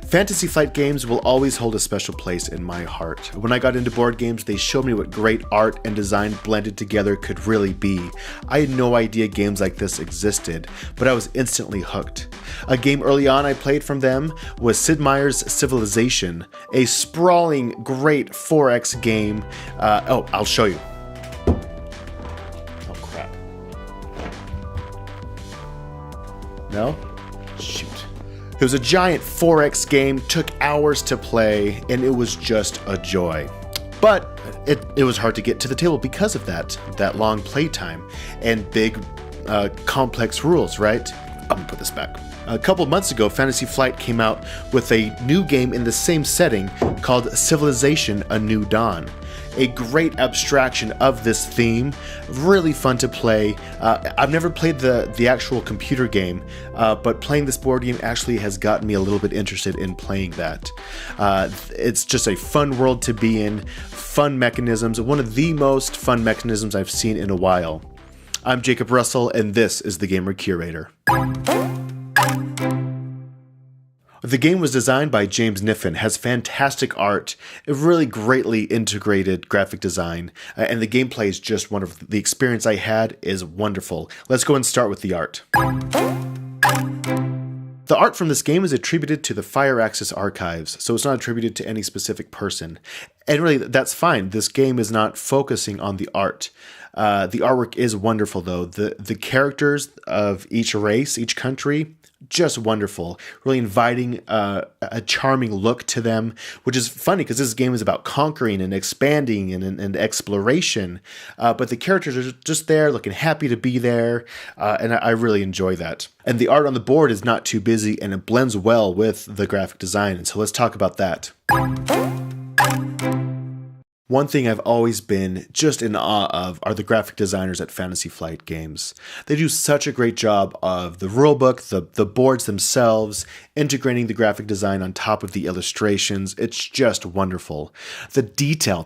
Fantasy Flight games will always hold a special place in my heart. When I got into board games, they showed me what great art and design blended together could really be. I had no idea games like this existed, but I was instantly hooked. A game early on I played from them was Sid Meier's Civilization, a sprawling, great 4X game. I'll show you. Oh, crap. No? Shoot. It was a giant 4X game, took hours to play, and it was just a joy. But it was hard to get to the table because of that long play time and big, complex rules, right? I'm gonna put this back. A couple months ago, Fantasy Flight came out with a new game in the same setting called Civilization: A New Dawn. A great abstraction of this theme, really fun to play. I've never played the actual computer game, but playing this board game actually has gotten me a little bit interested in playing that. It's just a fun world to be in, fun mechanisms, one of the most fun mechanisms I've seen in a while. I'm Jacob Russell, and this is the Gamer Curator. The game was designed by James Kniffen, has fantastic art, a really greatly integrated graphic design, and the gameplay is just wonderful. The experience I had is wonderful. Let's go and start with the art. The art from this game is attributed to the Fire Axis archives, so it's not attributed to any specific person. And really, that's fine. This game is not focusing on the art. The artwork is wonderful, though. The characters of each race, each country, just wonderful. Really inviting a charming look to them, which is funny because this game is about conquering and expanding and exploration. But the characters are just there, looking happy to be there, and I really enjoy that. And the art on the board is not too busy, and it blends well with the graphic design. And so let's talk about that. One thing I've always been just in awe of are the graphic designers at Fantasy Flight Games. They do such a great job of the rulebook, the boards themselves, integrating the graphic design on top of the illustrations. It's just wonderful. The detail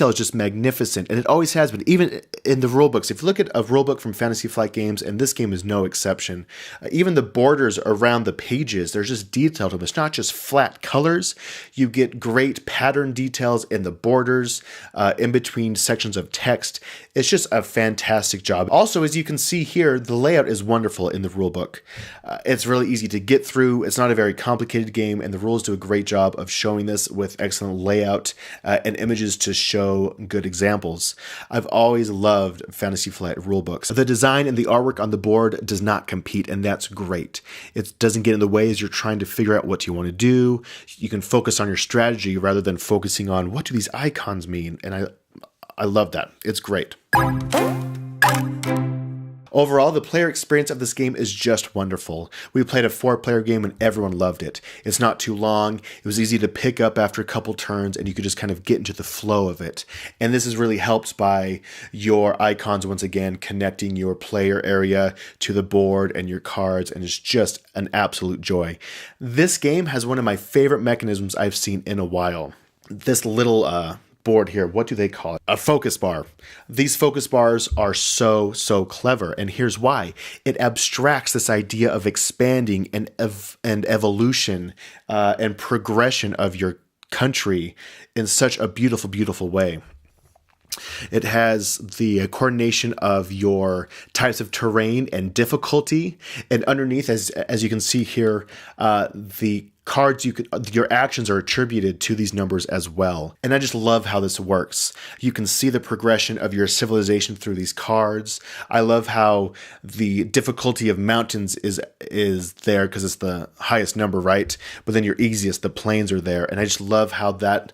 is just magnificent, and it always has been, even in the rulebooks. If you look at a rulebook from Fantasy Flight Games, and this game is no exception, even the borders around the pages, they're just detailed. It's not just flat colors. You get great pattern details in the borders, in between sections of text. It's just a fantastic job. Also, as you can see here, the layout is wonderful in the rulebook. It's really easy to get through. It's not a very complicated game, and the rules do a great job of showing this with excellent layout and images to show good examples. I've always loved Fantasy Flight rulebooks. The design and the artwork on the board does not compete, and that's great. It doesn't get in the way as you're trying to figure out what you want to do. You can focus on your strategy rather than focusing on what do these icons mean. And I love that. It's great. Overall, the player experience of this game is just wonderful. We played a 4-player game and everyone loved it. It's not too long. It was easy to pick up after a couple turns, and you could just kind of get into the flow of it. And this is really helped by your icons, once again, connecting your player area to the board and your cards, and it's just an absolute joy. This game has one of my favorite mechanisms I've seen in a while. This little board here, what do they call it? A focus bar. These focus bars are so clever, and here's why. It abstracts this idea of expanding and evolution and progression of your country in such a beautiful way. It has the coordination of your types of terrain and difficulty, and underneath, as you can see here, the cards your actions are attributed to these numbers as well. And I just love how this works. You can see the progression of your civilization through these cards. I love how the difficulty of mountains is there because it's the highest number, right? But then your easiest, the plains, are there. And I just love how that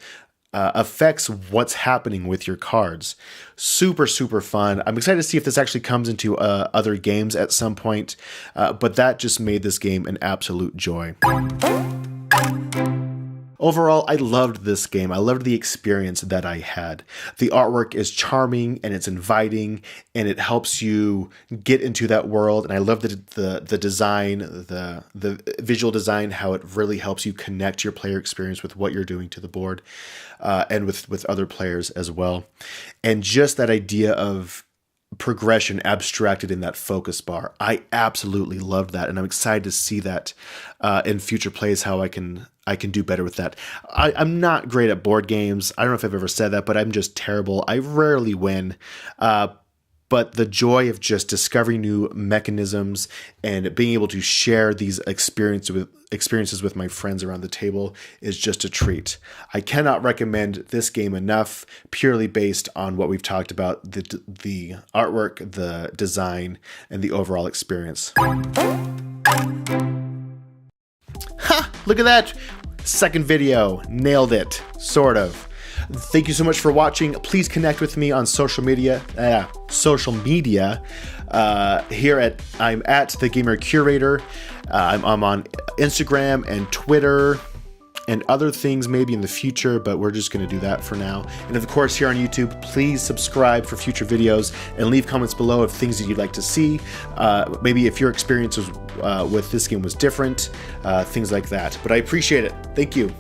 affects what's happening with your cards. Super fun. I'm excited to see if this actually comes into other games at some point, but that just made this game an absolute joy. Overall, I loved this game. I loved the experience that I had. The artwork is charming and it's inviting and it helps you get into that world. And I love the design, the visual design, how it really helps you connect your player experience with what you're doing to the board and with other players as well. And just that idea of progression abstracted in that focus bar. I absolutely loved that, and I'm excited to see that in future plays, how I can do better with that. I'm not great at board games. I don't know if I've ever said that, but I'm just terrible. I rarely win. But the joy of just discovering new mechanisms and being able to share these experiences with my friends around the table is just a treat. I cannot recommend this game enough, purely based on what we've talked about, the artwork, the design, and the overall experience. Ha! Look at that! Second video. Nailed it. Sort of. Thank you so much for watching. Please connect with me on social media. I'm at the Gamer Curator. I'm on Instagram and Twitter and other things maybe in the future, but we're just going to do that for now. And of course, here on YouTube, please subscribe for future videos and leave comments below of things that you'd like to see. Maybe if your experience with this game was different, things like that. But I appreciate it. Thank you.